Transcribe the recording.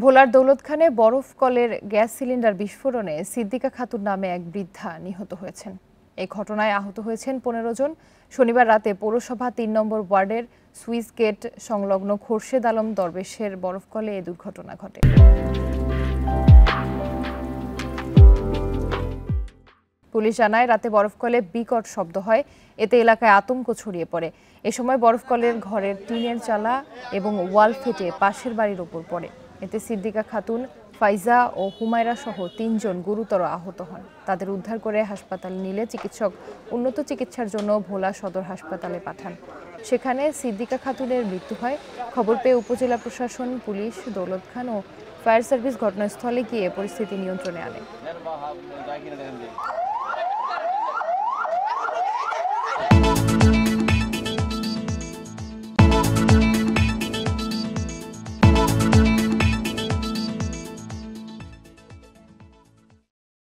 ভোলার দৌলতখানে বরফ কলের গ্যাস সিলিন্ডার বিস্ফোরণে সিদ্দিকা খাতুন নামে এক বৃদ্ধা নিহত হয়েছেন। এই ঘটনায় আহত হয়েছেন ১৫ জন। শনিবার রাতে পৌরসভা ৩ নম্বর ওয়ার্ডের সুইস গেট সংলগ্ন খোরশেদ আলম দরবেশের বরফ কলে এই দুর্ঘটনা ঘটে। পুলিশ জানায়, রাতে বরফকলে বিকট শব্দ হয়, এতে এলাকায় আতঙ্ক ছড়িয়ে পড়ে। এ সময় বরফকলের ঘরের টিনের চালা এবং ওয়াল ফেটে পাশের বাড়ির ওপর পড়ে। এতে সিদ্দিকা খাতুন, ফাইজা ও হুমায়রা সহ ৩ জন গুরুতর আহত হন। তাদের উদ্ধার করে হাসপাতালে নিলে চিকিৎসক উন্নত চিকিৎসার জন্য ভোলা সদর হাসপাতালে পাঠান। সেখানে সিদ্দিকা খাতুনের মৃত্যু হয়। খবর পেয়ে উপজেলা প্রশাসন, পুলিশ, দৌলতখান ও ফায়ার সার্ভিস ঘটনাস্থলে গিয়ে পরিস্থিতি নিয়ন্ত্রণে আনে।